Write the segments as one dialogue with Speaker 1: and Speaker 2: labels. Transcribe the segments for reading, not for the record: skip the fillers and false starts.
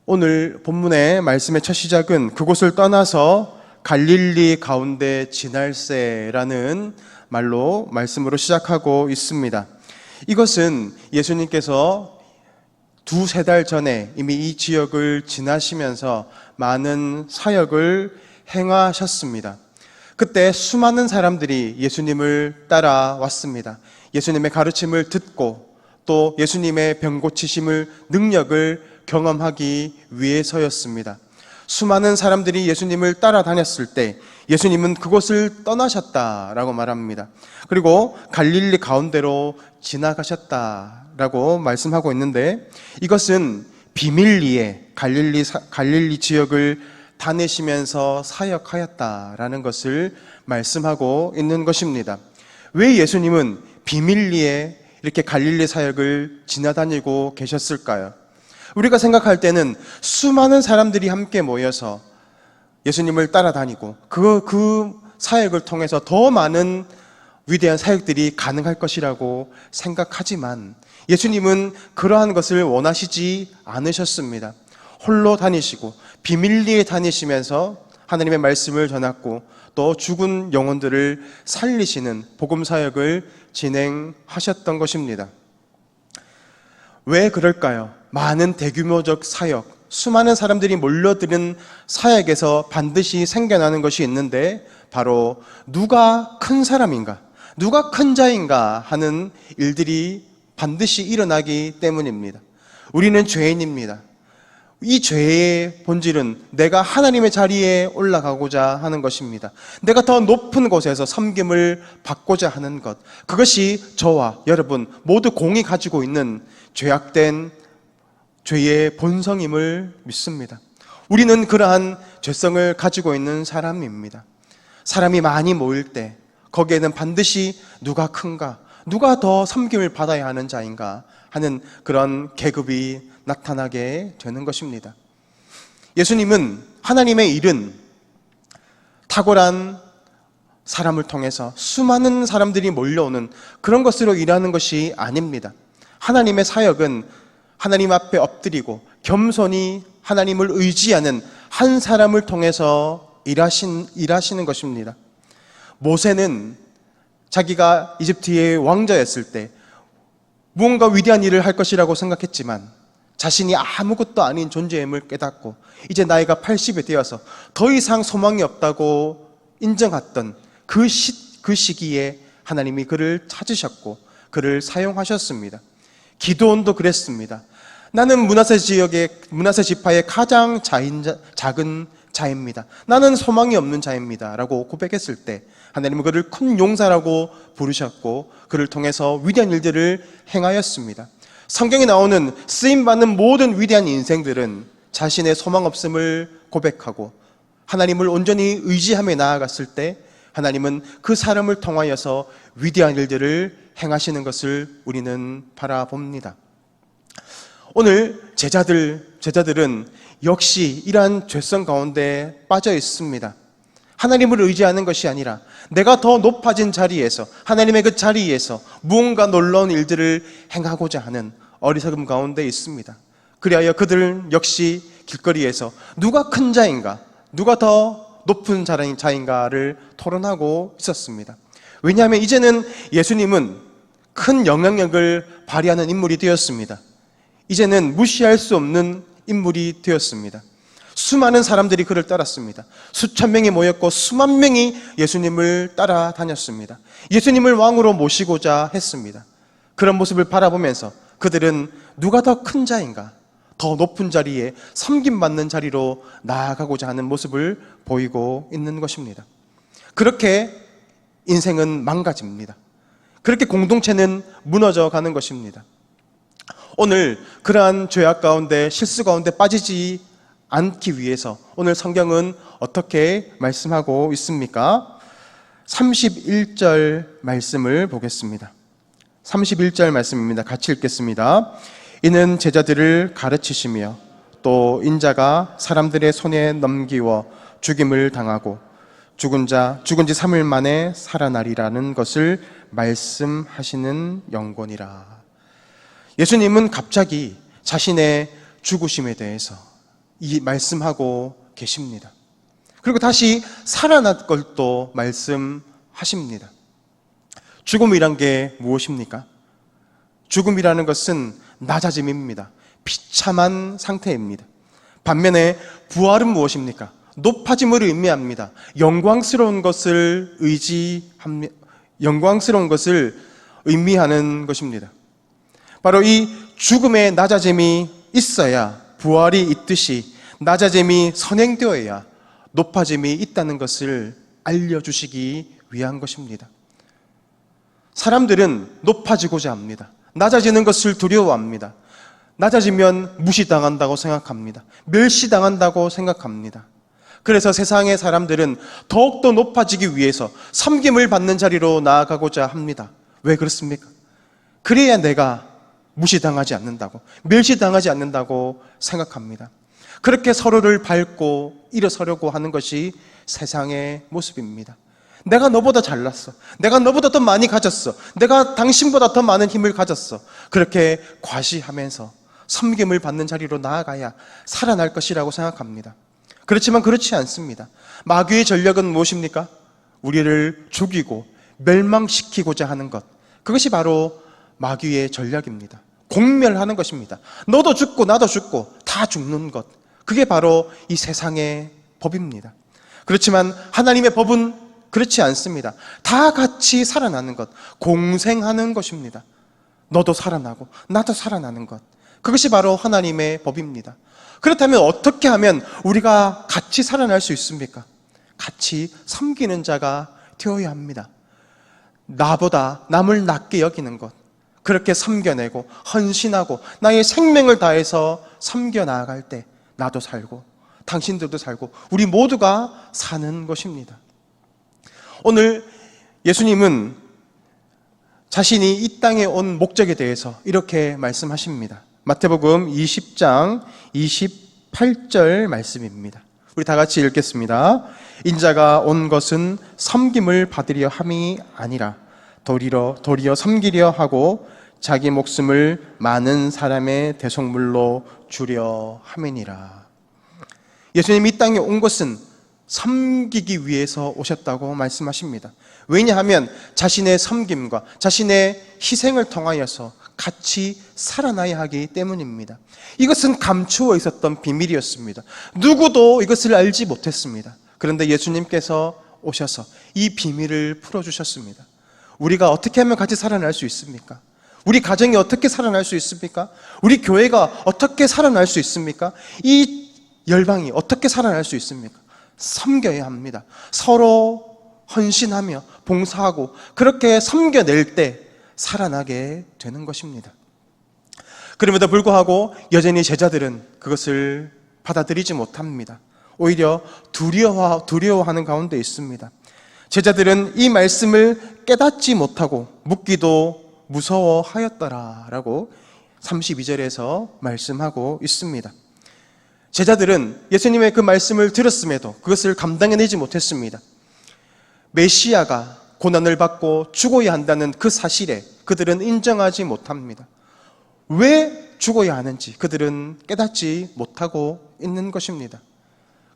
Speaker 1: 오늘 본문의 말씀의 첫 시작은 그곳을 떠나서 갈릴리 가운데 지날새라는 말씀으로 시작하고 있습니다. 이것은 예수님께서 두세 달 전에 이미 이 지역을 지나시면서 많은 사역을 행하셨습니다. 그때 수많은 사람들이 예수님을 따라왔습니다. 예수님의 가르침을 듣고 또 예수님의 병 고치심을 능력을 경험하기 위해서였습니다. 수많은 사람들이 예수님을 따라다녔을 때 예수님은 그곳을 떠나셨다라고 말합니다. 그리고 갈릴리 가운데로 지나가셨다라고 말씀하고 있는데, 이것은 비밀리에 갈릴리 지역을 다니시면서 사역하였다라는 것을 말씀하고 있는 것입니다. 왜 예수님은 비밀리에 이렇게 갈릴리 사역을 지나다니고 계셨을까요? 우리가 생각할 때는 수많은 사람들이 함께 모여서 예수님을 따라다니고 그 사역을 통해서 더 많은 위대한 사역들이 가능할 것이라고 생각하지만 예수님은 그러한 것을 원하시지 않으셨습니다. 홀로 다니시고 비밀리에 다니시면서 하나님의 말씀을 전했고 또 죽은 영혼들을 살리시는 복음 사역을 진행하셨던 것입니다. 왜 그럴까요? 많은 대규모적 사역, 수많은 사람들이 몰려드는 사역에서 반드시 생겨나는 것이 있는데, 바로 누가 큰 사람인가, 누가 큰 자인가 하는 일들이 반드시 일어나기 때문입니다. 우리는 죄인입니다. 이 죄의 본질은 내가 하나님의 자리에 올라가고자 하는 것입니다. 내가 더 높은 곳에서 섬김을 받고자 하는 것, 그것이 저와 여러분 모두 공이 가지고 있는 죄악된 죄의 본성임을 믿습니다. 우리는 그러한 죄성을 가지고 있는 사람입니다. 사람이 많이 모일 때 거기에는 반드시 누가 큰가, 누가 더 섬김을 받아야 하는 자인가 하는 그런 계급이 나타나게 되는 것입니다. 예수님은 하나님의 일은 탁월한 사람을 통해서 수많은 사람들이 몰려오는 그런 것으로 일하는 것이 아닙니다. 하나님의 사역은 하나님 앞에 엎드리고 겸손히 하나님을 의지하는 한 사람을 통해서 일하시는 것입니다. 모세는 자기가 이집트의 왕자였을 때 무언가 위대한 일을 할 것이라고 생각했지만 자신이 아무것도 아닌 존재임을 깨닫고 이제 나이가 80이 되어서 더 이상 소망이 없다고 인정했던 그 시기에 하나님이 그를 찾으셨고 그를 사용하셨습니다. 기드온도 그랬습니다. 나는 므낫세 지파의 가장 작은 자입니다. 나는 소망이 없는 자입니다 라고 고백했을 때 하나님은 그를 큰 용사라고 부르셨고 그를 통해서 위대한 일들을 행하였습니다. 성경에 나오는 쓰임받는 모든 위대한 인생들은 자신의 소망 없음을 고백하고 하나님을 온전히 의지하며 나아갔을 때 하나님은 그 사람을 통하여서 위대한 일들을 행하시는 것을 우리는 바라봅니다. 오늘 제자들은 역시 이러한 죄성 가운데 빠져 있습니다. 하나님을 의지하는 것이 아니라 내가 더 높아진 자리에서, 하나님의 그 자리에서 무언가 놀라운 일들을 행하고자 하는 어리석음 가운데 있습니다. 그리하여 그들은 역시 길거리에서 누가 큰 자인가, 누가 더 높은 자인가를 토론하고 있었습니다. 왜냐하면 이제는 예수님은 큰 영향력을 발휘하는 인물이 되었습니다. 이제는 무시할 수 없는 인물이 되었습니다. 수많은 사람들이 그를 따랐습니다. 수천 명이 모였고 수만 명이 예수님을 따라다녔습니다. 예수님을 왕으로 모시고자 했습니다. 그런 모습을 바라보면서 그들은 누가 더 큰 자인가, 더 높은 자리에 섬김받는 자리로 나아가고자 하는 모습을 보이고 있는 것입니다. 그렇게 인생은 망가집니다. 그렇게 공동체는 무너져 가는 것입니다. 오늘 그러한 죄악 가운데, 실수 가운데 빠지지 않기 위해서 오늘 성경은 어떻게 말씀하고 있습니까? 31절 말씀을 보겠습니다. 31절 말씀입니다. 같이 읽겠습니다. 이는 제자들을 가르치시며 또 인자가 사람들의 손에 넘기워 죽임을 당하고 죽은 지 3일 만에 살아나리라는 것을 말씀하시는 영권이라. 예수님은 갑자기 자신의 죽으심에 대해서, 이 말씀하고 계십니다. 그리고 다시 살아날 걸 또 말씀하십니다. 죽음이란 게 무엇입니까? 죽음이라는 것은 낮아짐입니다. 비참한 상태입니다. 반면에 부활은 무엇입니까? 높아짐을 의미합니다. 영광스러운 것을 의미하는 것입니다. 바로 이 죽음의 낮아짐이 있어야 부활이 있듯이 낮아짐이 선행되어야 높아짐이 있다는 것을 알려주시기 위한 것입니다. 사람들은 높아지고자 합니다. 낮아지는 것을 두려워합니다. 낮아지면 무시당한다고 생각합니다. 멸시당한다고 생각합니다. 그래서 세상의 사람들은 더욱더 높아지기 위해서 섬김을 받는 자리로 나아가고자 합니다. 왜 그렇습니까? 그래야 내가 무시당하지 않는다고, 멸시당하지 않는다고 생각합니다. 그렇게 서로를 밟고 일어서려고 하는 것이 세상의 모습입니다. 내가 너보다 잘났어. 내가 너보다 더 많이 가졌어. 내가 당신보다 더 많은 힘을 가졌어. 그렇게 과시하면서 섬김을 받는 자리로 나아가야 살아날 것이라고 생각합니다. 그렇지만 그렇지 않습니다. 마귀의 전략은 무엇입니까? 우리를 죽이고 멸망시키고자 하는 것. 그것이 바로 마귀의 전략입니다. 공멸하는 것입니다. 너도 죽고 나도 죽고 다 죽는 것. 그게 바로 이 세상의 법입니다. 그렇지만 하나님의 법은 그렇지 않습니다. 다 같이 살아나는 것, 공생하는 것입니다. 너도 살아나고 나도 살아나는 것. 그것이 바로 하나님의 법입니다. 그렇다면 어떻게 하면 우리가 같이 살아날 수 있습니까? 같이 섬기는 자가 되어야 합니다. 나보다 남을 낮게 여기는 것, 그렇게 섬겨내고 헌신하고 나의 생명을 다해서 섬겨 나아갈 때 나도 살고 당신들도 살고 우리 모두가 사는 것입니다. 오늘 예수님은 자신이 이 땅에 온 목적에 대해서 이렇게 말씀하십니다. 마태복음 20장 28절 말씀입니다. 우리 다 같이 읽겠습니다. 인자가 온 것은 섬김을 받으려 함이 아니라 도리어 섬기려 하고 자기 목숨을 많은 사람의 대속물로 주려 함이니라. 예수님이 이 땅에 온 것은 섬기기 위해서 오셨다고 말씀하십니다. 왜냐하면 자신의 섬김과 자신의 희생을 통하여서 같이 살아나야 하기 때문입니다. 이것은 감추어 있었던 비밀이었습니다. 누구도 이것을 알지 못했습니다. 그런데 예수님께서 오셔서 이 비밀을 풀어주셨습니다. 우리가 어떻게 하면 같이 살아날 수 있습니까? 우리 가정이 어떻게 살아날 수 있습니까? 우리 교회가 어떻게 살아날 수 있습니까? 이 열방이 어떻게 살아날 수 있습니까? 섬겨야 합니다. 서로 헌신하며 봉사하고 그렇게 섬겨낼 때 살아나게 되는 것입니다. 그럼에도 불구하고 여전히 제자들은 그것을 받아들이지 못합니다. 오히려 두려워하는 가운데 있습니다. 제자들은 이 말씀을 깨닫지 못하고 묻기도 무서워하였더라라고 32절에서 말씀하고 있습니다. 제자들은 예수님의 그 말씀을 들었음에도 그것을 감당해내지 못했습니다. 메시아가 고난을 받고 죽어야 한다는 그 사실에 그들은 인정하지 못합니다. 왜 죽어야 하는지 그들은 깨닫지 못하고 있는 것입니다.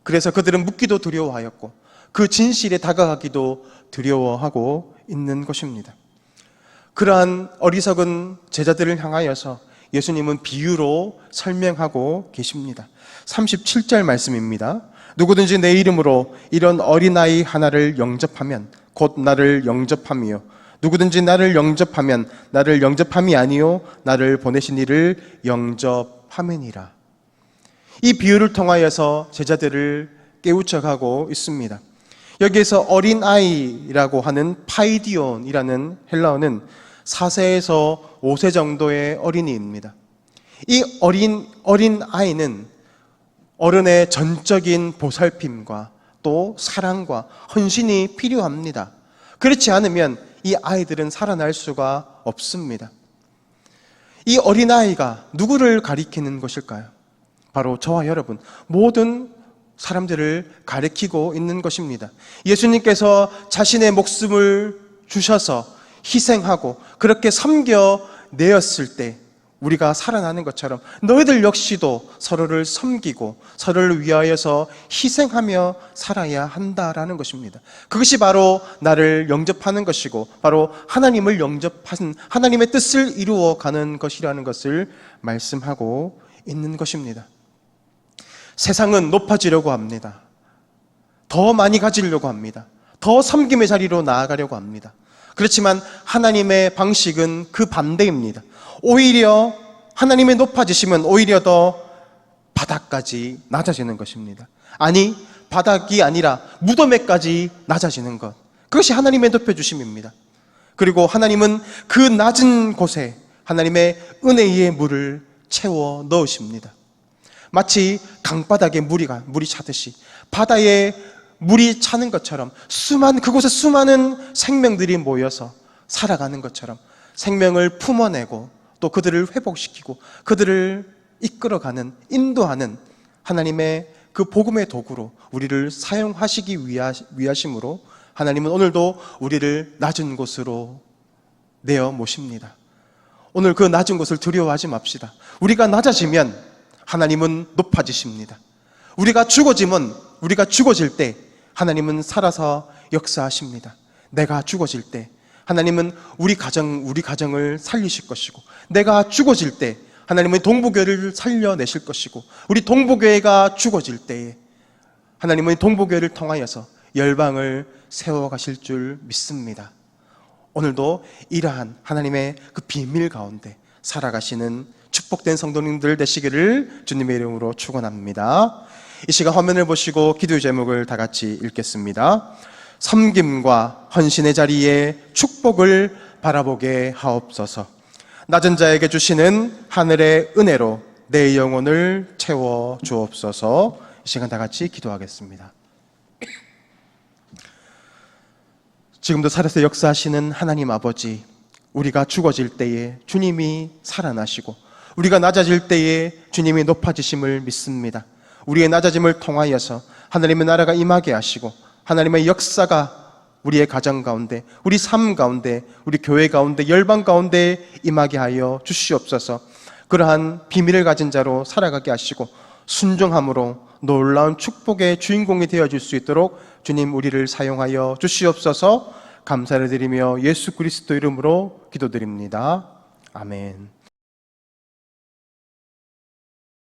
Speaker 1: 그래서 그들은 묻기도 두려워하였고 그 진실에 다가가기도 두려워하고 있는 것입니다. 그러한 어리석은 제자들을 향하여서 예수님은 비유로 설명하고 계십니다. 37절 말씀입니다. 누구든지 내 이름으로 이런 어린아이 하나를 영접하면 곧 나를 영접함이요 누구든지 나를 영접하면 나를 영접함이 아니요 나를 보내신 이를 영접함이니라. 이 비유를 통하여서 제자들을 깨우쳐가고 있습니다. 여기에서 어린아이라고 하는 파이디온이라는 헬라어는 4세에서 5세 정도의 어린이입니다. 이 어린아이는 어른의 전적인 보살핌과 또 사랑과 헌신이 필요합니다. 그렇지 않으면 이 아이들은 살아날 수가 없습니다. 이 어린아이가 누구를 가리키는 것일까요? 바로 저와 여러분, 모든 사람들을 가리키고 있는 것입니다. 예수님께서 자신의 목숨을 주셔서 희생하고 그렇게 섬겨내었을 때 우리가 살아나는 것처럼 너희들 역시도 서로를 섬기고 서로를 위하여서 희생하며 살아야 한다라는 것입니다. 그것이 바로 나를 영접하는 것이고 바로 하나님을 영접하는 하나님의 뜻을 이루어가는 것이라는 것을 말씀하고 있는 것입니다. 세상은 높아지려고 합니다. 더 많이 가지려고 합니다. 더 섬김의 자리로 나아가려고 합니다. 그렇지만 하나님의 방식은 그 반대입니다. 오히려 하나님의 높아지심은 오히려 더 바닥까지 낮아지는 것입니다. 아니, 바닥이 아니라 무덤에까지 낮아지는 것. 그것이 하나님의 높여주심입니다. 그리고 하나님은 그 낮은 곳에 하나님의 은혜의 물을 채워 넣으십니다. 마치 강바닥에 물이 차듯이 바다에 물이 차는 것처럼 그곳에 수많은 생명들이 모여서 살아가는 것처럼 생명을 품어내고 또 그들을 회복시키고 그들을 이끌어가는, 인도하는 하나님의 그 복음의 도구로 우리를 사용하시기 위하심으로 하나님은 오늘도 우리를 낮은 곳으로 내어 모십니다. 오늘 그 낮은 곳을 두려워하지 맙시다. 우리가 낮아지면 하나님은 높아지십니다. 우리가 죽어질 때 하나님은 살아서 역사하십니다. 내가 죽어질 때 하나님은 우리 가정을 살리실 것이고, 내가 죽어질 때 하나님은 동부교회를 살려내실 것이고, 우리 동부교회가 죽어질 때에 하나님은 동부교회를 통하여서 열방을 세워가실 줄 믿습니다. 오늘도 이러한 하나님의 그 비밀 가운데 살아가시는 축복된 성도님들 되시기를 주님의 이름으로 축원합니다. 이 시간 화면을 보시고 기도의 제목을 다 같이 읽겠습니다. 섬김과 헌신의 자리에 축복을 바라보게 하옵소서. 낮은 자에게 주시는 하늘의 은혜로 내 영혼을 채워 주옵소서. 이 시간 다 같이 기도하겠습니다. 지금도 살아서 역사하시는 하나님 아버지, 우리가 죽어질 때에 주님이 살아나시고 우리가 낮아질 때에 주님이 높아지심을 믿습니다. 우리의 낮아짐을 통하여서 하나님의 나라가 임하게 하시고 하나님의 역사가 우리의 가정 가운데, 우리 삶 가운데, 우리 교회 가운데, 열방 가운데 임하게 하여 주시옵소서. 그러한 비밀을 가진 자로 살아가게 하시고 순종함으로 놀라운 축복의 주인공이 되어줄 수 있도록 주님 우리를 사용하여 주시옵소서. 감사를 드리며 예수 그리스도 이름으로 기도드립니다. 아멘.